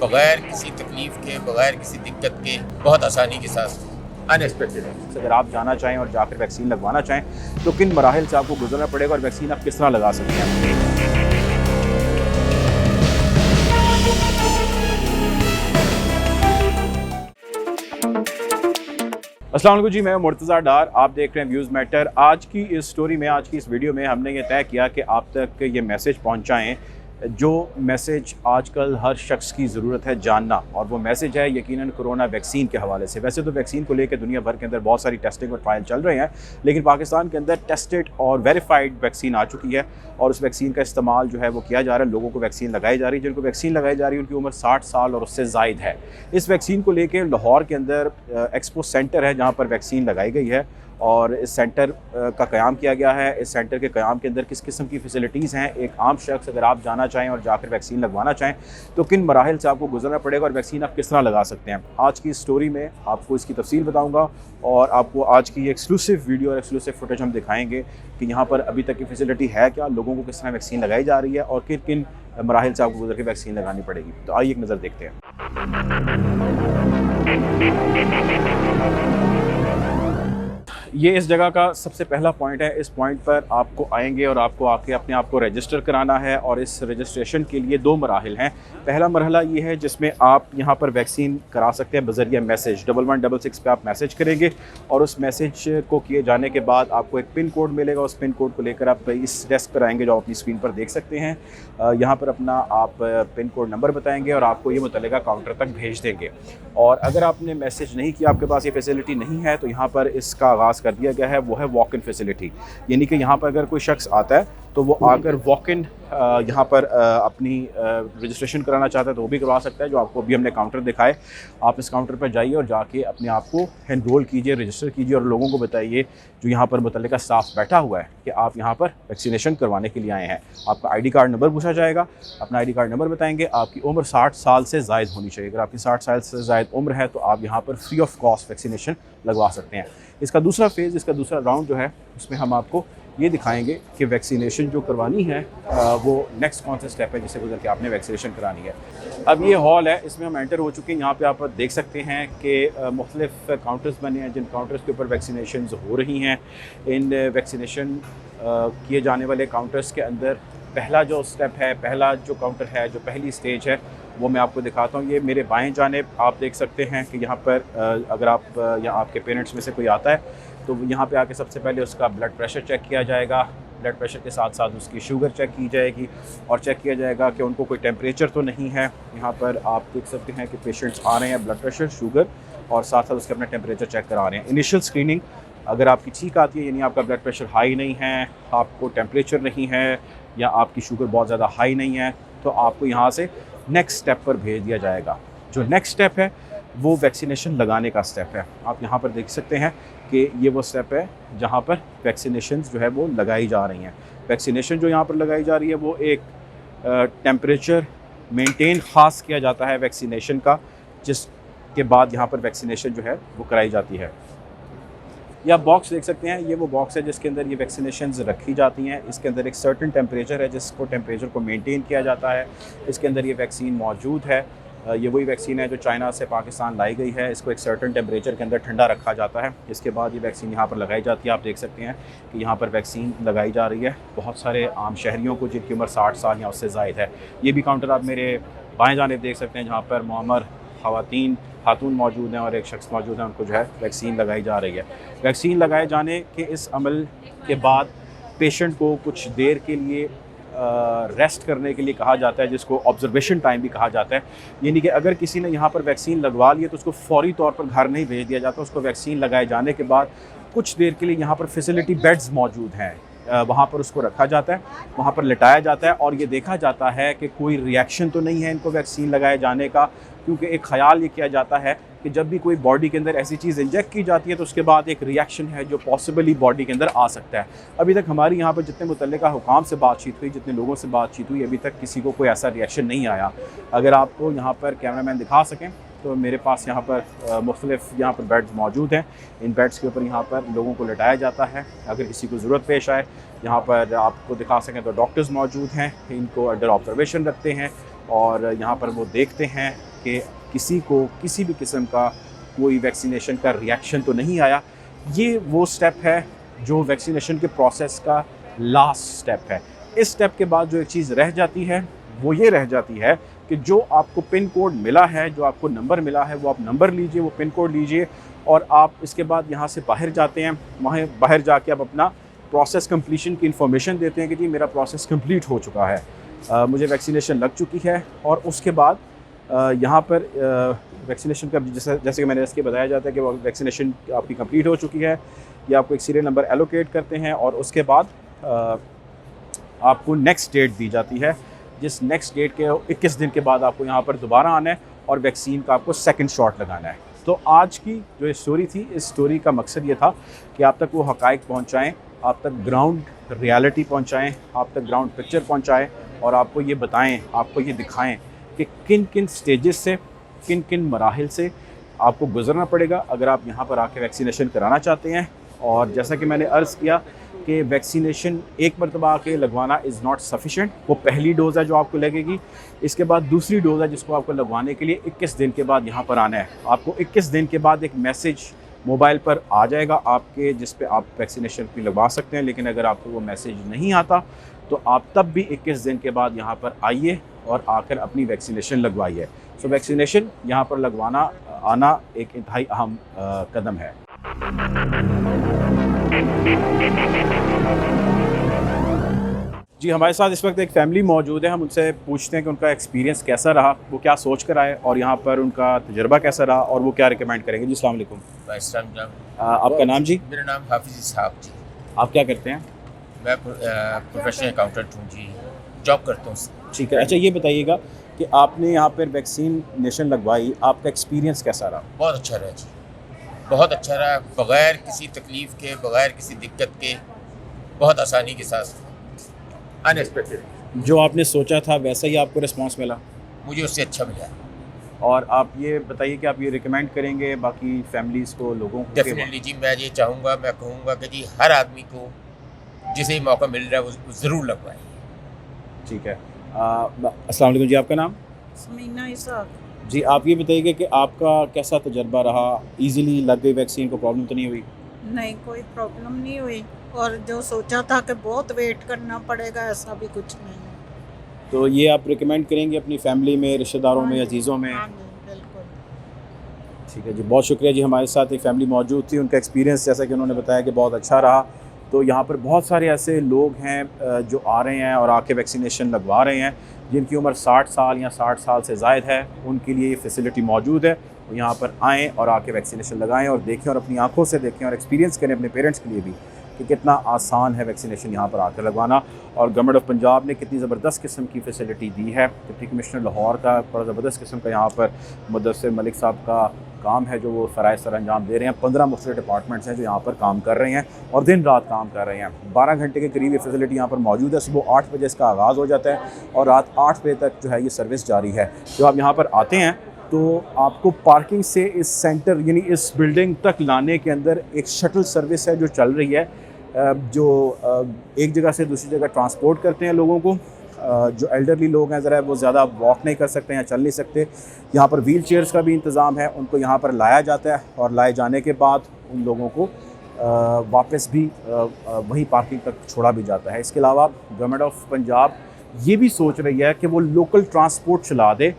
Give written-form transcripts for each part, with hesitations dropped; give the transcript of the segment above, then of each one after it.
बगैर किसी तकलीफ के, बगैर किसी दिक्कत के, बहुत आसानी के साथ अनएक्सपेक्टेड है। अगर आप जाना चाहें और जाकर वैक्सीन लगवाना चाहें तो किन मराहिल से आपको गुजरना पड़ेगा और वैक्सीन आप किस तरह लगा सकते हैं। अस्सलाम वालेकुम जी, मैं मुर्तज़ा डार, आप देख रहे हैं व्यूज़ मैटर। आज की इस स्टोरी में, आज की इस वीडियो में हमने ये तय किया कि आप तक ये मैसेज पहुंचाएं जो मैसेज आजकल हर शख्स की ज़रूरत है जानना, और वो मैसेज है यकीनन कोरोना वैक्सीन के हवाले से। वैसे तो वैक्सीन को लेकर दुनिया भर के अंदर बहुत सारी टेस्टिंग और ट्रायल चल रहे हैं, लेकिन पाकिस्तान के अंदर टेस्टेड और वेरीफाइड वैक्सीन आ चुकी है और उस वैक्सीन का इस्तेमाल जो है वो किया जा रहा है। लोगों को वैक्सीन लगाई जा रही है। जिनको वैक्सीन लगाई जा रही है उनकी उम्र 60 साल और उससे ज़ायद है। इस वैक्सीन को लेकर लाहौर के अंदर एक्सपो सेंटर है जहाँ पर वैक्सीन लगाई गई है और इस सेंटर का क़याम किया गया है। इस सेंटर के क़याम के अंदर किस किस्म की फ़ैसिलिटीज़ हैं, एक आम शख्स अगर आप जाना चाहें और जाकर वैक्सीन लगवाना चाहें तो किन मराहिल से आपको गुजरना पड़ेगा और वैक्सीन आप किस तरह लगा सकते हैं। आज की स्टोरी में आपको इसकी तफसील बताऊँगा और आपको आज की एक्सक्लूसिव वीडियो और एक्सक्लूसिव फुटेज हम दिखाएँगे कि यहाँ पर अभी तक की फ़ैसिलिटी है क्या, लोगों को किस तरह वैक्सीन लगाई जा रही है और किन किन मराहिल से आपको गुजर के वैक्सीन लगानी पड़ेगी। तो आइए एक नज़र देखते हैं। ये इस जगह का सबसे पहला पॉइंट है। इस पॉइंट पर आपको आएंगे और आपको आके अपने आप को रजिस्टर कराना है और इस रजिस्ट्रेशन के लिए 2 मराहिल हैं। पहला मरहला ये है जिसमें आप यहाँ पर वैक्सीन करा सकते हैं बज़रिया मैसेज। 1166 पे आप मैसेज करेंगे और उस मैसेज को किए जाने के बाद आपको एक पिन कोड मिलेगा। उस पिन कोड को लेकर आप इस डेस्क पर आएंगे जो अपनी स्क्रीन पर देख सकते हैं। यहाँ पर अपना आप पिन कोड नंबर बताएंगे और आपको ये मुतल्लिका काउंटर तक भेज देंगे। और अगर आपने मैसेज नहीं किया, आपके पास ये फैसिलिटी नहीं है, तो यहाँ पर इसका आगाज़ कर दिया गया है, वो है वॉक इन फैसिलिटी। यानी कि यहाँ पर अगर कोई शख्स आता है तो वो आकर वॉक इन यहाँ पर अपनी रजिस्ट्रेशन कराना चाहता है तो वो भी करवा सकता है। जो आपको अभी हमने काउंटर दिखाए, आप इस काउंटर पर जाइए और जाके अपने आप को एनरोल कीजिए, रजिस्टर कीजिए और लोगों को बताइए जो यहाँ पर मुतल्लिका स्टाफ बैठा हुआ है कि आप यहाँ पर वैक्सीनेशन करवाने के लिए आए हैं। आपका आईडी कार्ड नंबर पूछा जाएगा, अपना आईडी कार्ड नंबर बताएंगे। आपकी उम्र 60 साल से ज़ायद होनी चाहिए। अगर आपकी 60 साल से ज़ायद उम्र है तो आप यहाँ पर फ्री ऑफ कॉस्ट वैक्सीनेशन लगवा सकते हैं। इसका दूसरा फेज़, इसका दूसरा राउंड जो है उसमें हम आपको ये दिखाएंगे कि वैक्सीनेशन जो करवानी है वो नेक्स्ट कौन सा स्टेप है जिसे गुजर के आपने वैक्सीनेशन करानी है। अब ये हॉल है, इसमें हम एंटर हो चुके हैं। यहाँ पे आप देख सकते हैं कि मुख्तलिफ काउंटर्स बने हैं जिन काउंटर्स के ऊपर वैक्सीनेशन हो रही हैं। इन वैक्सीनेशन किए जाने वाले काउंटर्स के अंदर पहला जो स्टेप है, पहला जो काउंटर है, जो पहली स्टेज है वो मैं आपको दिखाता हूँ। ये मेरे बाएं जानिब आप देख सकते हैं कि यहाँ पर अगर आप या आपके पेरेंट्स में से कोई आता है तो यहाँ पे आके सबसे पहले उसका ब्लड प्रेशर चेक किया जाएगा। ब्लड प्रेशर के साथ साथ उसकी शुगर चेक की जाएगी और चेक किया जाएगा कि उनको कोई टेम्परेचर तो नहीं है। यहाँ पर आप देख सकते हैं कि पेशेंट्स आ रहे हैं ब्लड प्रेशर, शुगर और साथ साथ उसके अपना टेम्परेचर चेक करा रहे हैं। इनिशियल स्क्रीनिंग, अगर आपकी ठीक आती है यानी आपका ब्लड प्रेशर हाई नहीं है, आपको टेम्परेचर नहीं है या आपकी शुगर बहुत ज़्यादा हाई नहीं है तो आपको यहाँ से नेक्स्ट स्टेप पर भेज दिया जाएगा। जो नेक्स्ट स्टेप है वो वैक्सीनेशन लगाने का स्टेप है। आप यहाँ पर देख सकते हैं कि ये वो स्टेप है जहाँ पर वैक्सीनेशन जो है वो लगाई जा रही हैं। वैक्सीनेशन जो यहाँ पर लगाई जा रही है वो एक टेम्परेचर मेंटेन ख़ास किया जाता है वैक्सीनेशन का, जिसके बाद यहाँ पर वैक्सीनेशन जो है वो कराई जाती है। या बॉक्स देख सकते हैं, ये वो बॉक्स है जिसके अंदर ये वैक्सीनेशंस रखी जाती हैं। इसके अंदर एक सर्टेन टेम्परेचर है जिसको टेम्परेचर को मेंटेन किया जाता है। इसके अंदर ये वैक्सीन मौजूद है। ये वही वैक्सीन है जो चाइना से पाकिस्तान लाई गई है। इसको एक सर्टेन टेम्परेचर के अंदर ठंडा रखा जाता है। इसके बाद ये वैक्सीन यहाँ पर लगाई जाती है। आप देख सकते हैं कि यहाँ पर वैक्सीन लगाई जा रही है बहुत सारे आम शहरियों को जिनकी उम्र 60 साल या उससे ज़ायद है। ये भी काउंटर आप मेरे बाएँ जानिब देख सकते हैं जहाँ पर मुअम्मर खातून मौजूद हैं और एक शख्स मौजूद है, उनको जो है वैक्सीन लगाई जा रही है। वैक्सीन लगाए जाने के इस अमल के बाद पेशेंट को कुछ देर के लिए रेस्ट करने के लिए कहा जाता है, जिसको ऑब्जर्वेशन टाइम भी कहा जाता है। यानी कि अगर किसी ने यहाँ पर वैक्सीन लगवा ली है तो उसको फ़ौरी तौर पर घर नहीं भेज दिया जाता। उसको वैक्सीन लगाए जाने के बाद कुछ देर के लिए यहाँ पर फैसिलिटी बेड्स मौजूद हैं, वहाँ पर उसको रखा जाता है, वहाँ पर लिटाया जाता है और ये देखा जाता है कि कोई रिएक्शन तो नहीं है इनको वैक्सीन लगाए जाने का। क्योंकि एक ख़याल ये किया जाता है कि जब भी कोई बॉडी के अंदर ऐसी चीज़ इंजेक्ट की जाती है तो उसके बाद एक रिएक्शन है जो पॉसिबली बॉडी के अंदर आ सकता है। अभी तक हमारी यहाँ पर जितने मुतल्लिका हुकाम से बातचीत हुई, जितने लोगों से बातचीत हुई, अभी तक किसी को कोई ऐसा रिएक्शन नहीं आया। अगर आपको यहाँ पर कैमरामैन दिखा सकें तो मेरे पास यहाँ पर मुख्तलिफ यहाँ पर बेड्स मौजूद हैं। इन बेड्स के ऊपर यहाँ पर लोगों को लिटाया जाता है। अगर किसी को ज़रूरत पेश आए, यहाँ पर आपको दिखा सकें तो डॉक्टर्स मौजूद हैं, इनको अंडर ऑब्जर्वेशन रखते हैं और यहाँ पर वो देखते हैं कि किसी को किसी भी किस्म का कोई वैक्सीनेशन का रिएक्शन तो नहीं आया। ये वो स्टेप है जो वैक्सीनेशन के प्रोसेस का लास्ट स्टेप है। इस स्टेप के बाद जो एक चीज़ रह जाती है वो ये रह जाती है कि जो आपको पिन कोड मिला है, जो आपको नंबर मिला है, वो आप नंबर लीजिए, वो पिन कोड लीजिए और आप इसके बाद यहाँ से बाहर जाते हैं। वहाँ बाहर जाके आप अपना प्रोसेस कंप्लीशन की इन्फॉर्मेशन देते हैं कि जी मेरा प्रोसेस कंप्लीट हो चुका है, मुझे वैक्सीनेशन लग चुकी है। और उसके बाद यहाँ पर वैक्सीनेशन का जैसे कि मैंने इसके बताया जाता है कि वो वैक्सीनेशन आपकी कंप्लीट हो चुकी है, या आपको एक सीरियल नंबर एलोकेट करते हैं और उसके बाद आपको नेक्स्ट डेट दी जाती है, जिस नेक्स्ट डेट के 21 दिन के बाद आपको यहाँ पर दोबारा आना है और वैक्सीन का आपको सेकंड शॉट लगाना है। तो आज की जो स्टोरी थी, इस स्टोरी का मकसद ये था कि आप तक वो हक़ाइक़ पहुँचाएँ, आप तक ग्राउंड रियलिटी पहुँचाएँ, आप तक ग्राउंड पिक्चर पहुँचाएँ और आपको ये बताएँ, आपको ये दिखाएँ कि किन किन स्टेजेस से, किन किन मराहिल से आपको गुजरना पड़ेगा अगर आप यहाँ पर आके वैक्सीनेशन कराना चाहते हैं। और जैसा कि मैंने अर्ज़ किया कि वैक्सीनेशन एक मरतबा आके लगवाना इज़ नॉट सफिशेंट। वो पहली डोज़ है जो आपको लगेगी, इसके बाद दूसरी डोज़ है जिसको आपको लगवाने के लिए 21 दिन के बाद यहाँ पर आना है। आपको 21 दिन के बाद एक मैसेज मोबाइल पर आ जाएगा आपके, जिस पे आप वैक्सीनेशन भी लगवा सकते हैं। लेकिन अगर आपको वो मैसेज नहीं आता तो आप तब भी 21 दिन के बाद यहाँ पर आइए और आकर अपनी वैक्सीनेशन लगवाइए। सो वैक्सीनेशन यहाँ पर लगवाना आना एक इंतहाई अहम कदम है। जी, हमारे साथ इस वक्त एक फ़ैमिली मौजूद है। हम उनसे पूछते हैं कि उनका एक्सपीरियंस कैसा रहा, वो क्या सोच कर आए और यहाँ पर उनका तजर्बा कैसा रहा और वो क्या रिकमेंड करेंगे। जी अस्सलाम वालेकुम। आपका नाम जी? मेरा नाम हाफिज़ इसहाक जी। आप क्या करते हैं? मैं प्रोफेशनल अकाउंटेंट हूँ जी, जॉब करता हूँ। ठीक है। अच्छा, ये बताइएगा कि आपने यहाँ पर वैक्सीनेशन लगवाई, आपका एक्सपीरियंस कैसा रहा? बहुत अच्छा रहा जी, बहुत अच्छा रहा, बग़ैर किसी तकलीफ़ के, बग़ैर किसी दिक्कत के, बहुत आसानी के साथ, अनएक्सपेक्टेड। जो आपने सोचा था वैसा ही आपको रिस्पांस मिला? मुझे उससे अच्छा मिला। और आप ये बताइए कि आप ये रिकमेंड करेंगे बाकी फैमिलीज़ को, लोगों को? डेफिनेटली जी, मैं ये चाहूँगा, मैं कहूँगा कि जी हर आदमी को जिसे मौका मिल रहा है वो ज़रूर लगवाएं। ठीक है। अस्सलाम वालेकुम जी, आपका नाम? समीना इसहाक। जी, आप ये बताइए कि आपका कैसा तजर्बा रहा? इजीली लग गई वैक्सीन, को प्रॉब्लम तो नहीं हुई? नहीं, कोई प्रॉब्लम नहीं हुई और जो सोचा था कि बहुत वेट करना पड़ेगा, ऐसा भी कुछ नहीं है। तो ये आप रिकमेंड करेंगे अपनी फैमिली में, रिश्तेदारों में, अजीज़ों में? हाँ जी, बिल्कुल। ठीक है जी, बहुत शुक्रिया जी। हमारे साथ एक फैमिली मौजूद थी, उनका एक्सपीरियंस जैसा कि उन्होंने बताया कि बहुत अच्छा रहा। तो यहाँ पर बहुत सारे ऐसे लोग हैं जो आ रहे हैं और आके वैक्सीनेशन लगवा रहे हैं, जिनकी उम्र 60 साल या 60 साल से ज़ायद है। उनके लिए ये फैसिलिटी मौजूद है, वो यहाँ पर आएँ और आके वैक्सीनेशन लगाएं और देखें और अपनी आंखों से देखें और एक्सपीरियंस करें अपने पेरेंट्स के लिए भी कि कितना आसान है वैक्सीनेशन यहाँ पर आकर लगवाना। और गवर्नमेंट ऑफ पंजाब ने कितनी ज़बरदस्त किस्म की फ़ैसिलिटी दी है। डिप्टी कमिश्नर लाहौर का बड़ा ज़बरदस्त किस्म का यहाँ पर मुदस्सिर मलिक साहब का काम है जो वो फ़राइज़ सर अंजाम दे रहे हैं। 15 मुख्तलिफ डिपार्टमेंट्स हैं जो यहाँ पर काम कर रहे हैं और दिन रात काम कर रहे हैं। 12 घंटे के करीब ये फैसिलिटी यहाँ पर मौजूद है। सुबह 8 बजे इसका आगाज़ हो जाता है और रात 8 बजे तक जो है ये सर्विस जारी है। जब आप यहाँ पर आते हैं तो आपको पार्किंग से इस सेंटर यानी इस बिल्डिंग तक लाने के अंदर एक शटल सर्विस है जो चल रही है, जो एक जगह से दूसरी जगह ट्रांसपोर्ट करते हैं लोगों को। जो एल्डरली लोग हैं ज़रा वो ज़्यादा वॉक नहीं कर सकते या चल नहीं सकते, यहाँ पर व्हील चेयर्स का भी इंतज़ाम है। उनको यहाँ पर लाया जाता है और लाए जाने के बाद उन लोगों को वापस भी वही पार्किंग तक छोड़ा भी जाता है। इसके अलावा गवर्नमेंट ऑफ पंजाब ये भी सोच रही है कि वो लोकल ट्रांसपोर्ट चला दे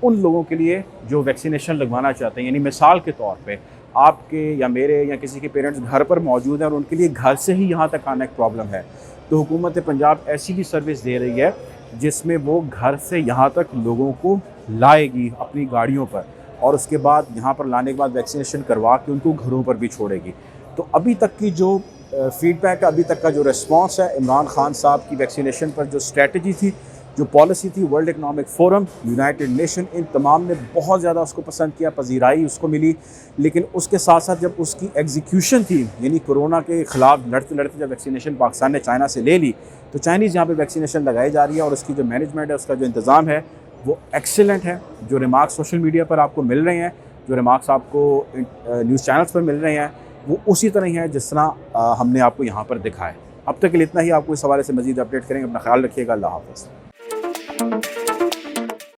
उन लोगों के लिए जो वैक्सीनेशन लगवाना चाहते हैं। यानी मिसाल के तौर पे आपके या मेरे या किसी के पेरेंट्स घर पर मौजूद हैं और उनके लिए घर से ही यहाँ तक आना एक प्रॉब्लम है, तो हुकूमत पंजाब ऐसी भी सर्विस दे रही है जिसमें वो घर से यहाँ तक लोगों को लाएगी अपनी गाड़ियों पर और उसके बाद यहाँ पर लाने के बाद वैक्सीनेशन करवा के उनको घरों पर भी छोड़ेगी। तो अभी तक की जो फीडबैक है, अभी तक का जो रिस्पांस है, इमरान खान साहब की वैक्सीनेशन पर जो स्ट्रेटजी थी, जो पॉलिसी थी, world economic forum, united nation, इन तमाम ने बहुत ज़्यादा उसको पसंद किया, पजीराई उसको मिली। लेकिन उसके साथ साथ जब उसकी एग्जीक्यूशन थी, यानी कोरोना के ख़िलाफ़ लड़ते लड़ते जब वैक्सीनेशन पाकिस्तान ने चाइना से ले ली, तो चाइनीज़ यहाँ पे वैक्सीनेशन लगाई जा रही है और उसकी जो मैनेजमेंट है, उसका जो इंतज़ाम है, वो एक्सीलेंट है। जो रिमार्क्स सोशल मीडिया पर आपको मिल रहे हैं, जो रिमार्क्स आपको न्यूज़ चैनल्स पर मिल रहे हैं, वो उसी तरह ही है जिस तरह हमने आपको यहाँ पर दिखाया। अब तक के लिए इतना ही। आपको इस हवाले से मज़ीद अपडेट करेंगे। अपना ख्याल रखिएगा। अल्लाह हाफ़िज़।